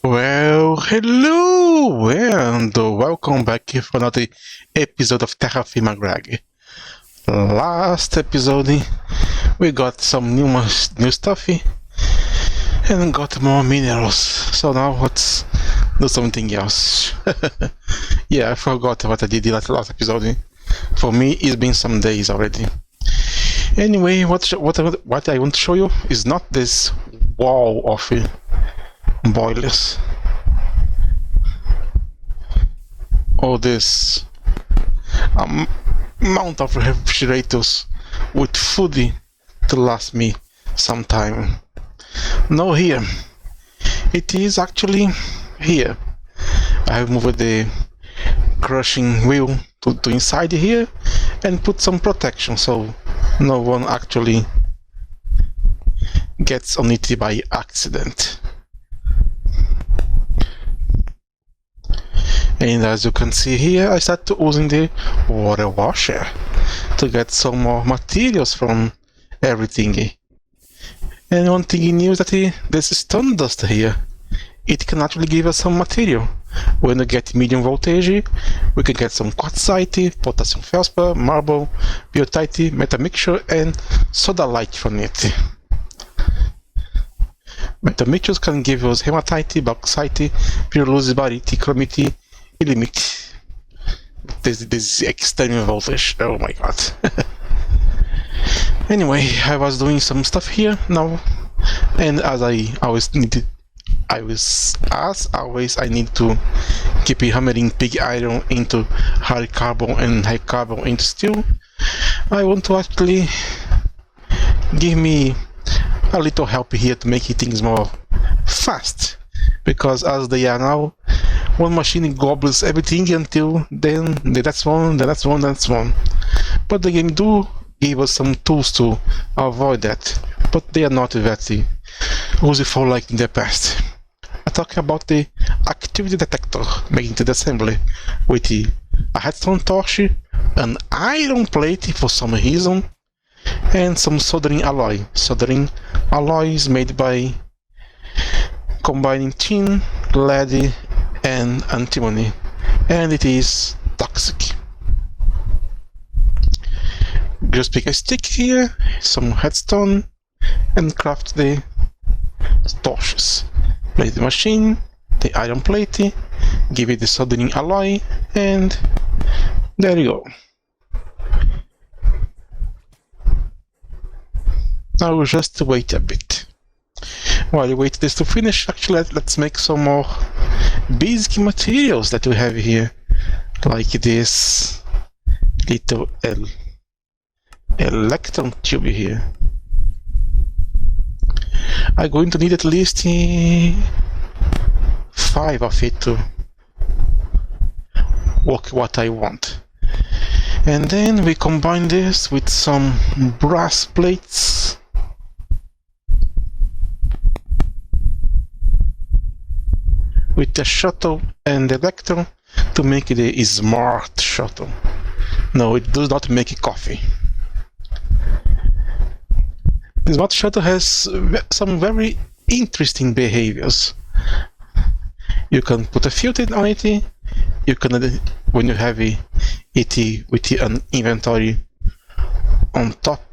Well, hello, and welcome back for another episode of Terrafirmagreg. Last episode, we got some new stuff and got more minerals. So now let's do something else. Yeah, I forgot what I did in that last episode. For me, it's been some days already. Anyway, what I want to show you is not this wall of boilers or this amount of refrigerators with food to last me some time. No, here it is actually here. I have moved the crushing wheel to inside here and put some protection so no one actually gets on it by accident. And as you can see here, I started using the water washer to get some more materials from everything. And one thing new is that this stone dust here, it can actually give us some material. When we get medium voltage, we can get some quartzite, potassium feldspar, marble, biotite, metal mixture, and soda light from it. Metal mixtures can give us hematite, bauxite, pyrolusite, barite, chromite, ilmenite. This extreme voltage. Oh my god. Anyway, I was doing some stuff here now, and as I always need to keep hammering pig iron into hard carbon and high carbon into steel. I want to actually give me a little help here to make things more fast, because as they are now, one machine gobbles everything until then that's one. But the game do give us some tools to avoid that, but they are not that useful like in the past. I'm talking about the activity detector making the assembly with a redstone torch, an iron plate for some reason, and some soldering alloy. Soldering alloy is made by combining tin, lead, and antimony, and it is toxic. Just pick a stick here, some redstone, and craft the torches. Place the machine, the iron plate, give it the soldering alloy, and there you go. Now just wait a bit. While you wait this to finish, actually let's make some more basic materials that we have here, like this little electron tube here. I'm going to need at least 5 of it to work what I want. And then we combine this with some brass plates. With the shuttle and the electron to make it a smart shuttle. No, it does not make coffee. The smart shuttle has some very interesting behaviors. You can put a filter on it. You can, when you have it with an inventory on top,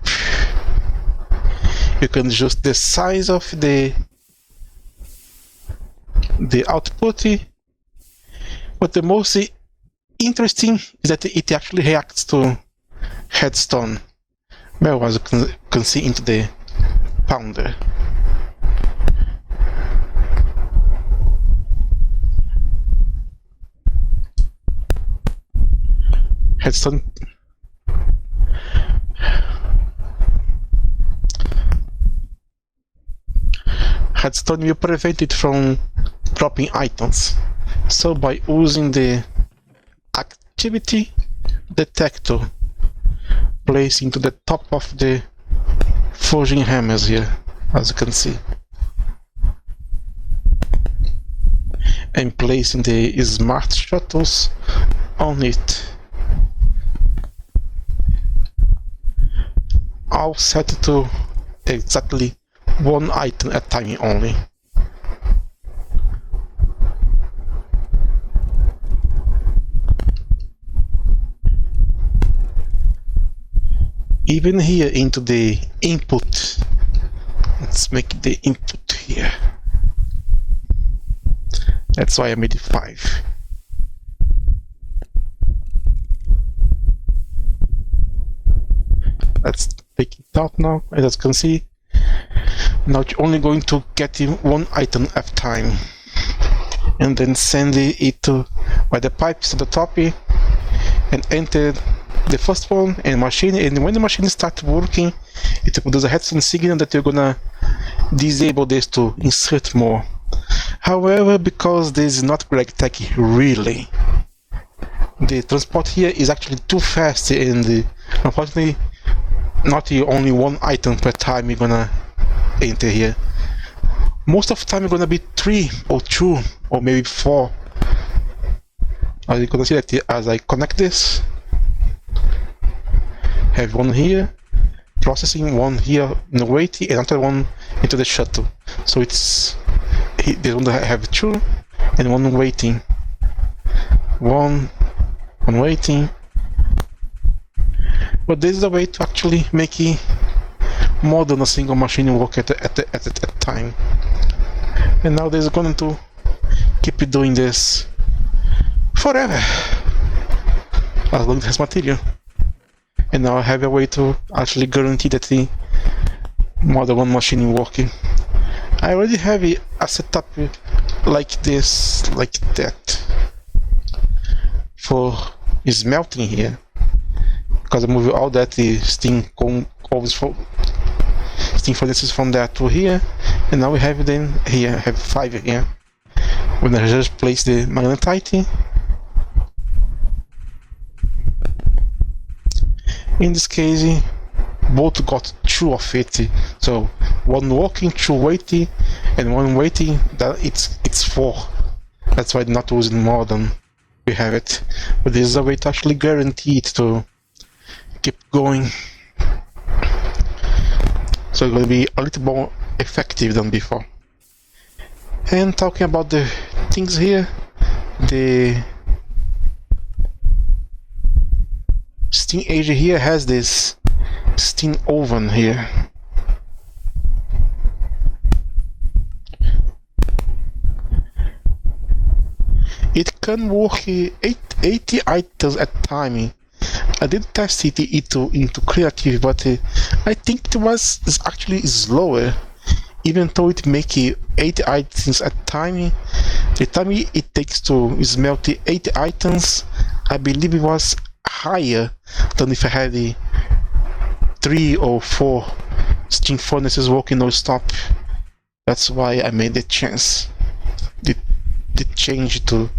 you can adjust the size of the output, but the most interesting is that it actually reacts to redstone. Well, as you can see into the pounder. Redstone will prevent it from dropping items. So by using the activity detector placed into the top of the forging hammers here, as you can see, and placing the smart shuttles on it, all set to exactly one item at a time only. even here into the input. Let's make the input here. That's why I made it 5. Let's take it out now. As you can see, now it's only going to get in one item at a time, and then send it to where the pipes at the top here, and enter the first one and machine. And when the machine starts working, it will do a redstone signal that you're gonna disable this to insert more. However, because this is not Greg Tech really, the transport here is actually too fast, and unfortunately not only one item per time you're gonna enter here. Most of the time you're gonna be 3 or 2 or maybe 4. As you can see that as I connect this, have one here processing, one here in the waiting, and another one into the shuttle. So it's they want to have 2 and 1 waiting, one waiting. But this is a way to actually make it more than a single machine work at a time. And now they're going to keep it doing this forever, as long as it has material. And now I have a way to actually guarantee that the more than one machine is working. I already have a setup like this, like that, for smelting here, because I move all that steam furnaces from there to here, and now we have then here, I have 5 here. When I just place the magnetite, in this case both got 2 of it, so 1 working, 2 waiting, and 1 waiting, that it's 4. That's why I'm not using more than we have it. But this is a way to actually guarantee it to keep going, so it's going to be a little more effective than before. And talking about the things here, the steam age here has this steam oven here. It can work 80 items at a time. I did test it into creative, but I think it was actually slower. Even though it makes 80 items at a time, the time it takes to smelt 80 items, I believe it was higher than if I had 3 or 4 steam furnaces working non-stop. That's why I made the change to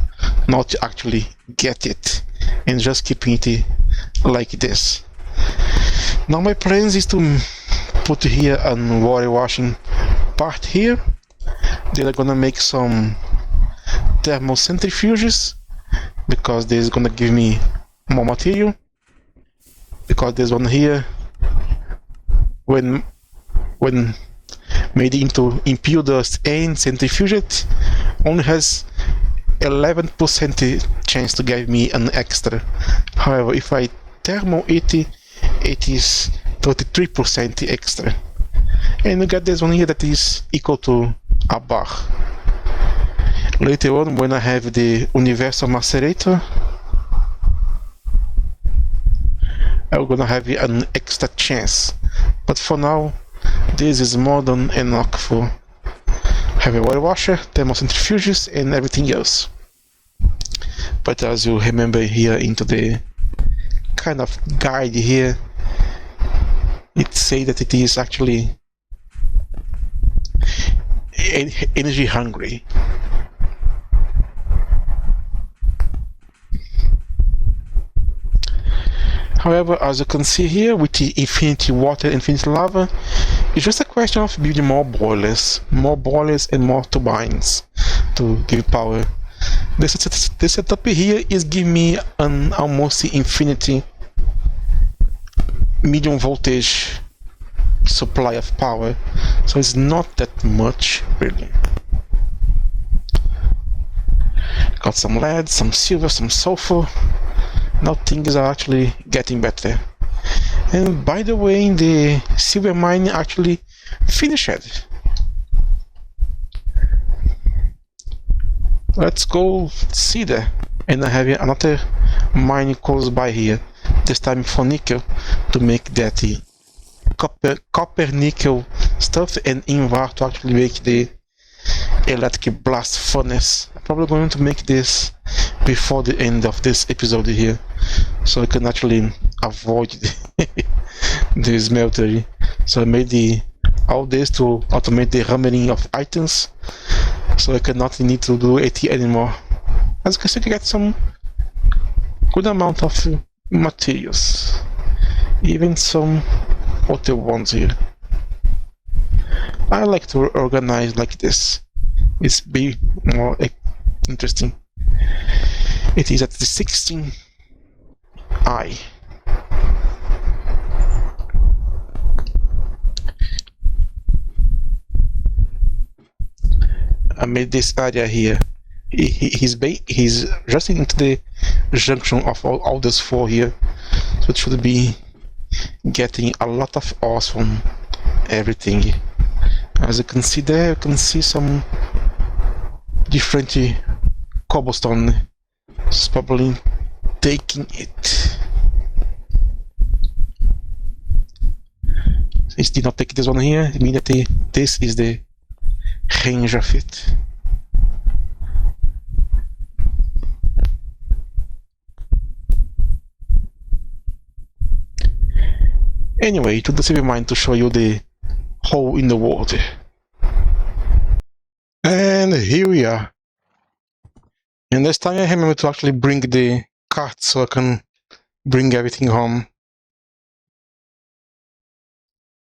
not actually get it and just keeping it like this. Now my plans is to put here a water washing part here. Then I'm gonna make some thermal centrifuges, because this is gonna give me more material, because this one here, when made into impure dust and centrifuged, only has 11% chance to give me an extra. However, if I thermal it is 33% extra. And you get this one here that is equal to a bar. Later on, when I have the universal macerator, I'm gonna have an extra chance. But for now, this is more than enough for have a water washer, thermocentrifuges, and everything else. But as you remember here into the kind of guide here, it says that it is actually energy hungry. However, as you can see here, with the infinity water, infinity lava, it's just a question of building more boilers and more turbines to give power. This setup here is giving me an almost infinity medium voltage supply of power, so it's not that much really. Got some lead, some silver, some sulfur. Now things are actually getting better. And by the way, the silver mine actually finished. Let's go see that. And I have another mine close by here, this time for nickel, to make that copper nickel stuff, and invar to actually make the electric blast furnace. I'm probably going to make this before the end of this episode here, so I can actually avoid the smeltery. So I made all this to automate the hammering of items, so I cannot need to do it anymore. As you can see, I get some good amount of materials, even some other ones here. I like to organize like this. It's be more interesting. It is at the 16i. I made this area here. He's just into the junction of all those four here, so it should be getting a lot of ores from everything. As you can see there, you can see some different cobblestone. It's probably taking it. Since it did not take this one here, immediately this is the range of it. Anyway, to the silver mine to show you the hole in the water. And here we are. And this time I remember to actually bring the cart so I can bring everything home.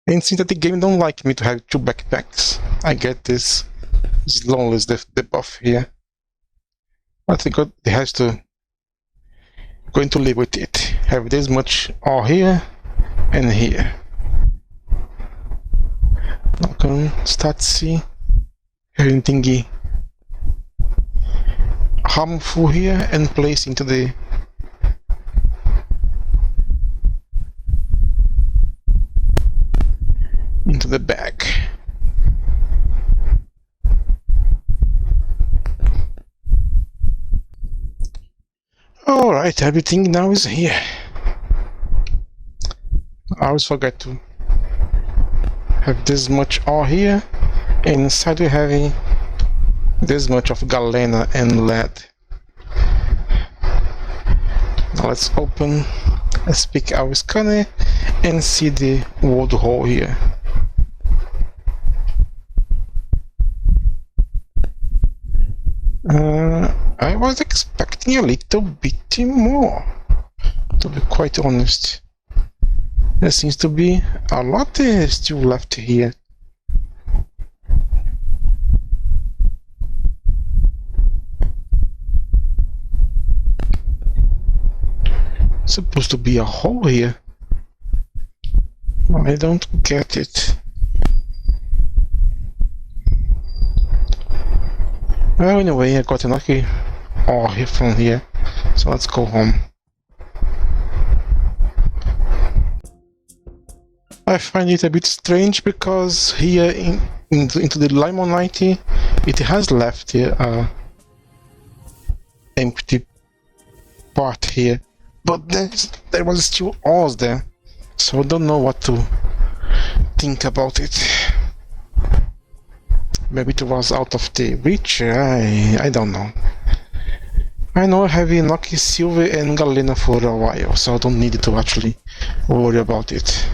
And since that the game don't like me to have two backpacks, I get this as long as the buff here. I think it has to going to live with it. Have this much ore here and here. I can start to see anything harmful here and place into the bag. Alright, everything now is here. I always forget to have this much ore here, and inside we have this much of galena and lead. Now let's pick our scanner and see the wood hole here. I was expecting a little bit more, to be quite honest. There seems to be a lot still left here. Supposed to be a hole here. I don't get it. Well, anyway, I got enough ore here from here, so let's go home. I find it a bit strange because here into the limonite, it has left here empty part here, but there was still ores there, so I don't know what to think about it. Maybe it was out of the reach. I don't know. I know I have enough silver and galena for a while, so I don't need to actually worry about it.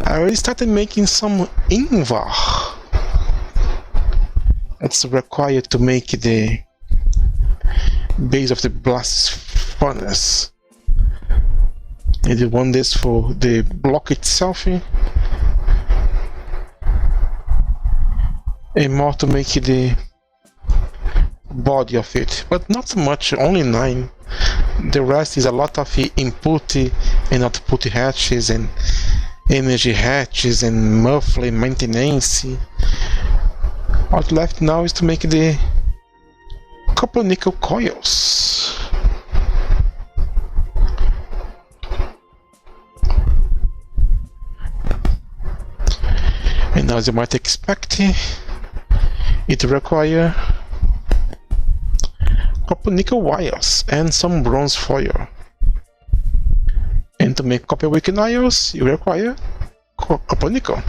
I already started making some invar. It's required to make the base of the blast furnace. I did want this for the block itself, and more to make the body of it, but not much, only 9. The rest is a lot of input and output hatches and energy hatches and monthly maintenance. What left now is to make the copper nickel coils. And as you might expect, it requires copper nickel wires and some bronze foil. And to make copper wicking wires, you require copper nickel.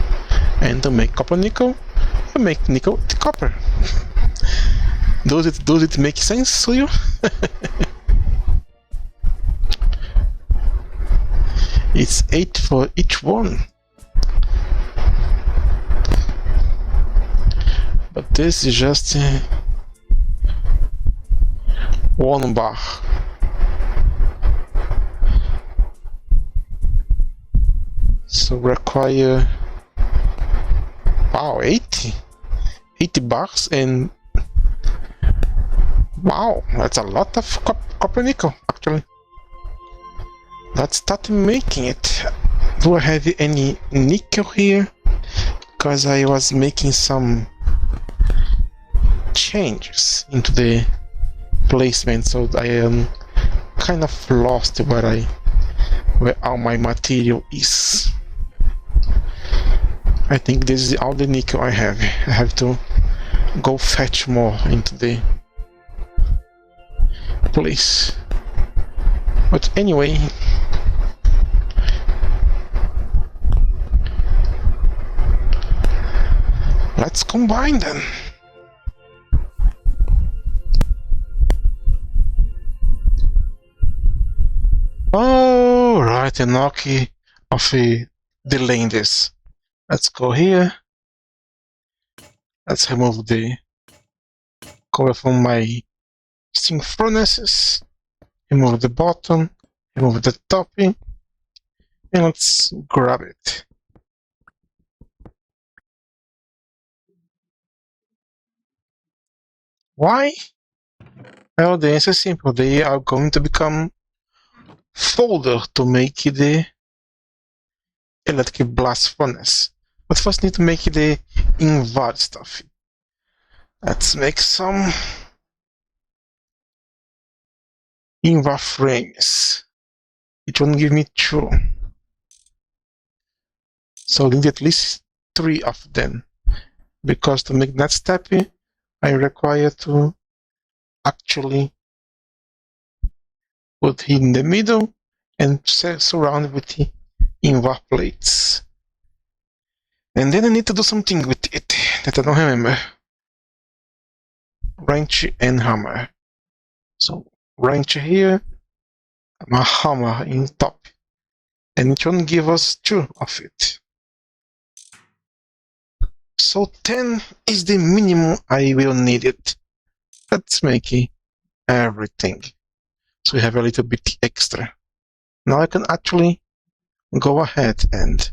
And to make copper nickel, you make nickel to copper. Does it make sense to you? It's 8 for each one. But this is just 1 bar. So require, wow, 80 bars, and wow, that's a lot of copper nickel actually. Let's start making it. Do I have any nickel here? Because I was making some changes into the placement, so I am kind of lost where all my material is. I think this is all the nickel I have. I have to go fetch more into the place. But anyway, let's combine them. Alright, enough of delaying this. Let's go here. Let's remove the cover from my steam furnaces. Remove the bottom. Remove the topping. And let's grab it. Why? Well, the answer is simple. They are going to become folder to make the electric blast furnace. But first need to make the invert stuff. Let's make some invert frames. It won't give me 2. So I need at least 3 of them. Because to make that step, I require to actually put it in the middle and surround with the invert plates. And then I need to do something with it that I don't remember. Wrench and hammer. So wrench here, a hammer in top. And it won't give us 2 of it. So 10 is the minimum I will need it. Let's make it everything. So we have a little bit extra. Now I can actually go ahead and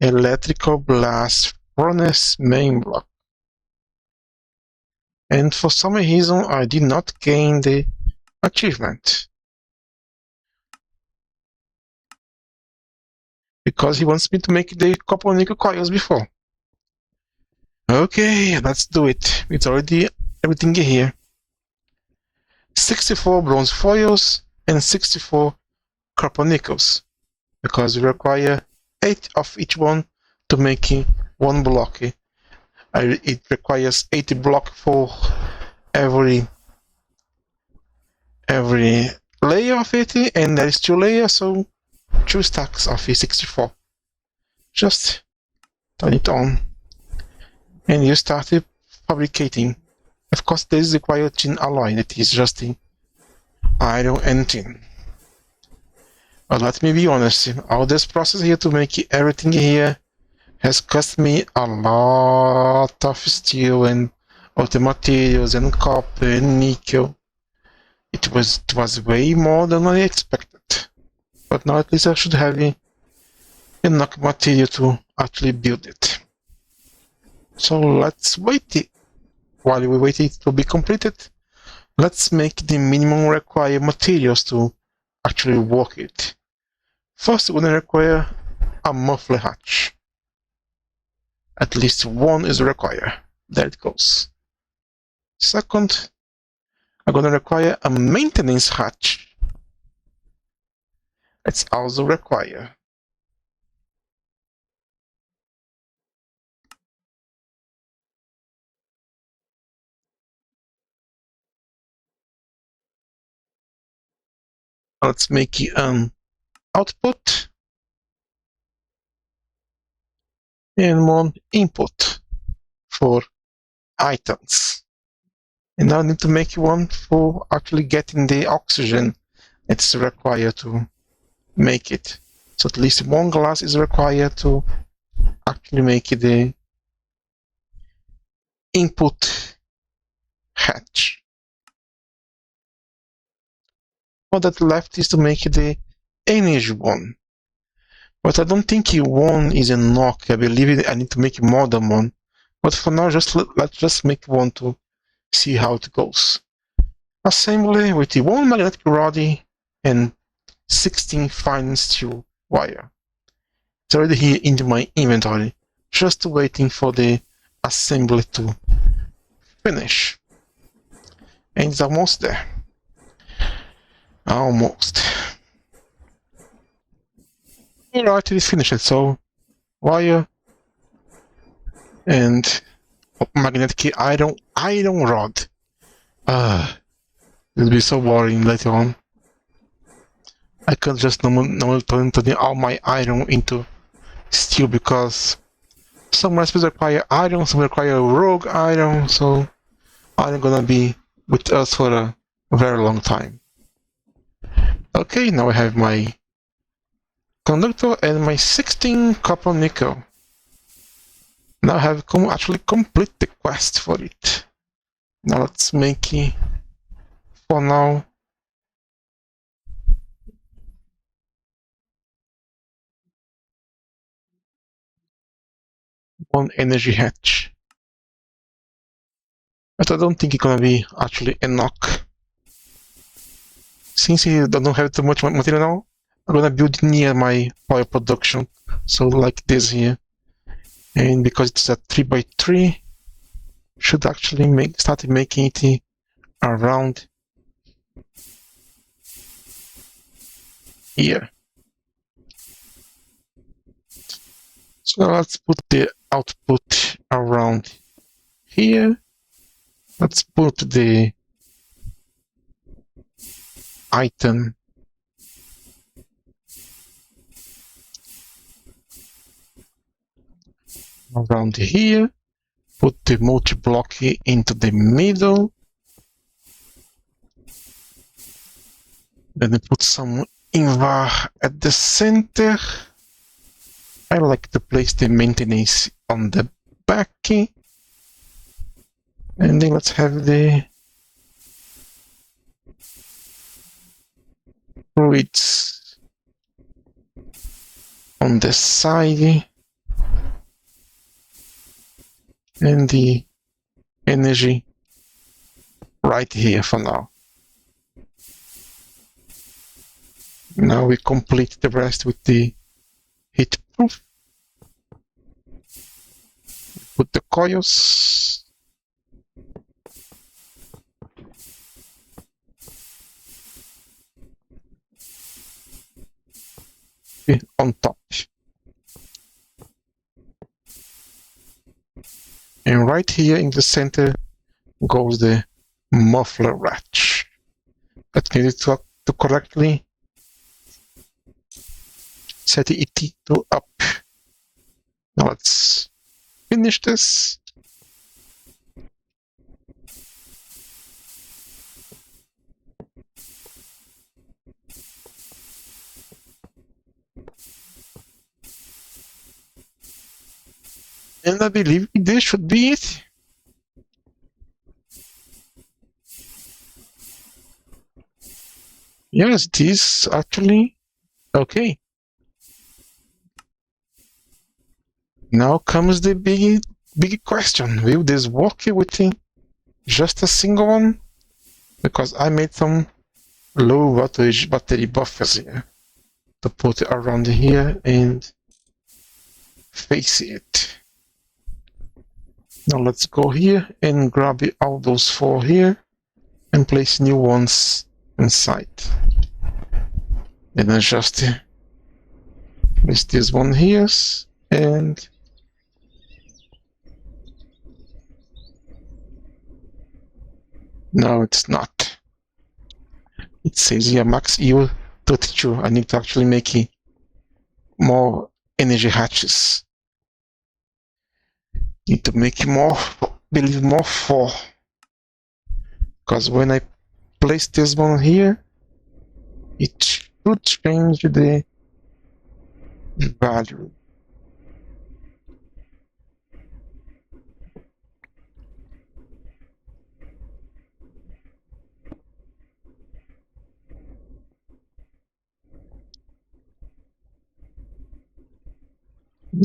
electrical blast furnace main block. And for some reason I did not gain the achievement. Because he wants me to make the copper nickel coils before. Okay, let's do it. It's already everything here. 64 bronze foils and 64 copper nickels. Because we require 8 of each one to make 1 block. It requires 80 blocks for every layer of it, and there is 2 layers, so 2 stacks of 64. Just turn it on and you start fabricating. Of course, this requires tin alloy. It is just iron and tin. But let me be honest, all this process here to make everything here has cost me a lot of steel and other materials and copper and nickel. It was way more than I expected. But now at least I should have enough material to actually build it. So let's wait. While we wait it to be completed, let's make the minimum required materials to actually work it. First, we're going to require a muffler hatch. At least 1 is required. There it goes. Second, I'm going to require a maintenance hatch. It's also required. Let's make it an output and one input for items. And now I need to make one for actually getting the oxygen it's required to make it. So at least one glass is required to actually make it the input hatch. All that left is to make it the energy one. But I don't think one is enough. I believe I need to make more than one. But for now, let's just make one to see how it goes. Assembly with the one magnetic rod and 16 fine steel wire. It's already here in my inventory, just waiting for the assembly to finish. And it's almost there. Almost. Alright, it is finished. So, wire and magnetic iron rod. It'll be so boring later on. I can't just normally turn all my iron into steel because some recipes require iron, some require rogue iron, so iron gonna be with us for a very long time. Okay, now I have my conductor and my 16 copper nickel. Now I have actually complete the quest for it. Now let's make it for now. One energy hatch. But I don't think it's gonna be actually enough. Since I don't have too much material now, I'm gonna build near my oil production. So like this here. And because it's a 3x3, should actually start making it around here. So let's put the output around here. Let's put the item around here. Put the multi-block into the middle. Then put some invar at the center. I like to place the maintenance on the back. And then let's have the fluids on the side. And the energy right here for now. Now we complete the rest with the heat proof. Put the coils. On top. And right here in the center goes the muffler latch. That needed to correctly set it to up. Now let's finish this. And I believe this should be it. Yes, it is actually okay. Now comes the big question. Will this work with just a single one? Because I made some low voltage battery buffers here to put it around here and face it. Now let's go here and grab all those 4 here and place new ones inside. Then adjust with this one here and no, it's not. It says here max yield 32. I need to actually make it more energy hatches. Need to make it more, believe more 4. Because when I place this one here, it should change the value.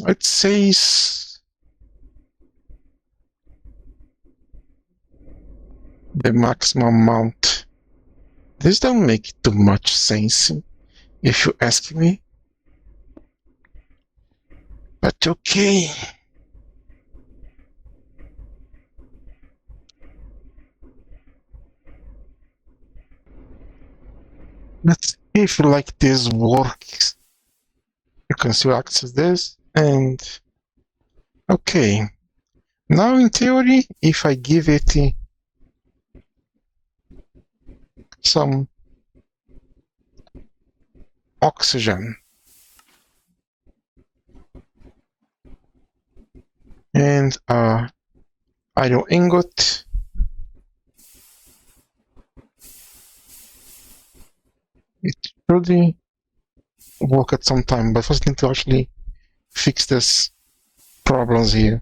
It says the maximum amount. This don't make too much sense, if you ask me. But okay. Let's see if like this works. You can still access this and okay. Now in theory, if I give it some oxygen and iron ingot, it should work at some time, but first I need to actually fix this problems here.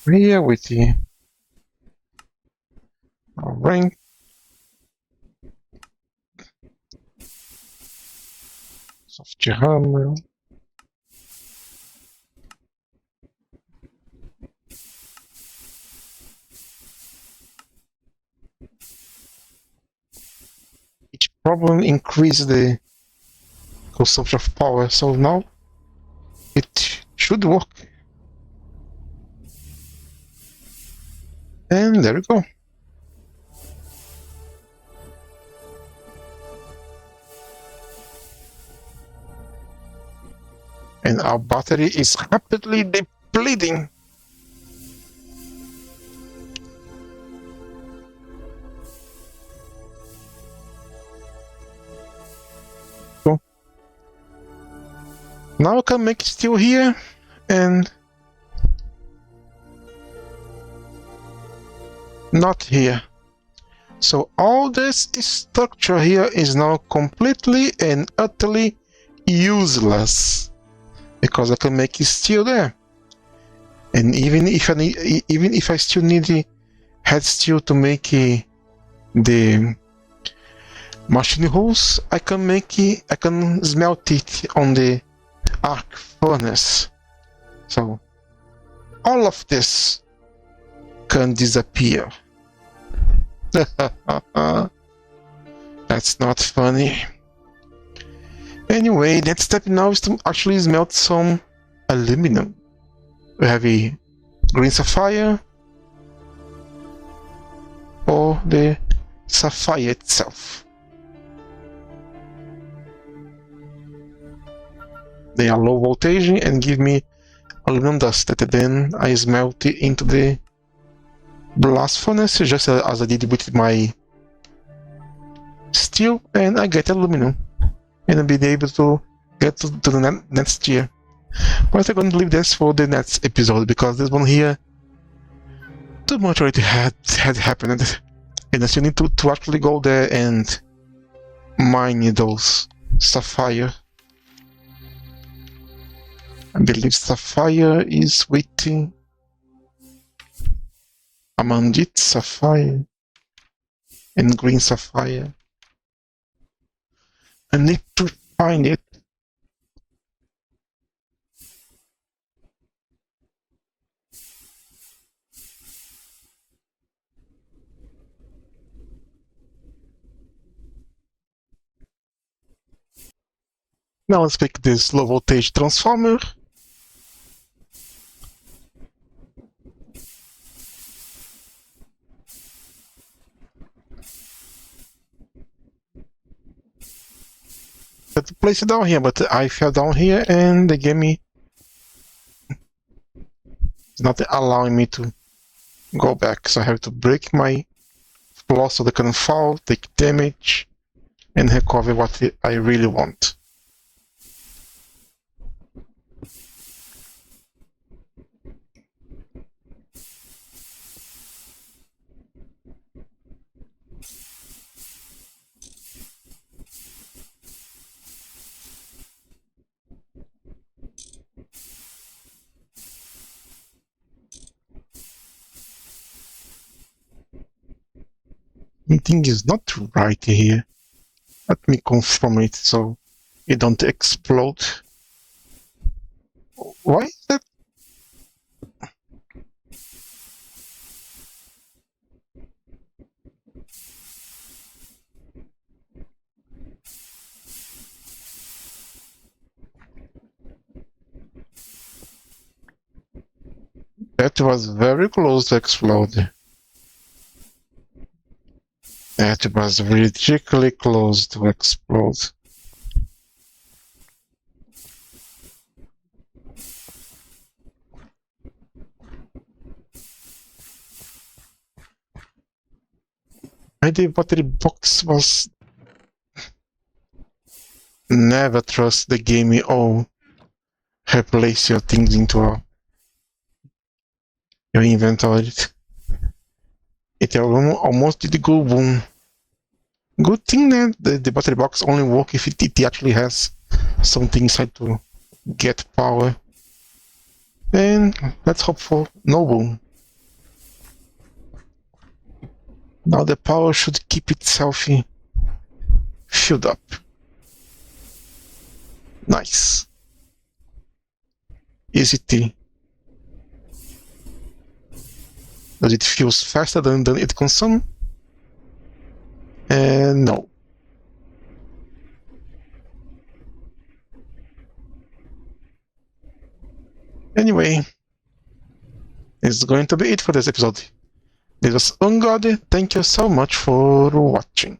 Here with the rank soft hammer. Each problem increases the consumption of power, so now it should work. And there we go. And our battery is rapidly depleting. So now I can make steel here and not here. So all this structure here is now completely and utterly useless because I can make it steel there. And even if I still need the head steel to make the machine holes, I can smelt it on the arc furnace. So all of this can disappear. That's not funny. Anyway, next step now is to actually smelt some aluminum. We have a green sapphire or the sapphire itself. They are low voltage and give me aluminum dust that then I smelt it into the blast furnace just as I did with my steel, and I get aluminum and I'll be able to get to the next tier. But I'm going to leave this for the next episode because this one here too much already had happened, and I still need to actually go there and mine those sapphire. I believe sapphire is waiting. Amandite sapphire and green sapphire. I need to find it. Now let's pick this low voltage transformer. To place it down here, but I fell down here and they gave me, it's not allowing me to go back. So I have to break my floor so they can fall, take damage, and recover what I really want. Something is not right here. Let me confirm it so it don't explode. Why is that? That was very close to explode. That was ridiculously close to explode. My battery box was... Never trust the game or replace your things into your inventory. It almost did go boom. Good thing that the battery box only works if it actually has something inside to get power. And let's hope for no boom. Now the power should keep itself filled up. Nice. Easy T. Does it feel faster than it consumes? No. Anyway, this is going to be it for this episode. This was Ungod. Thank you so much for watching.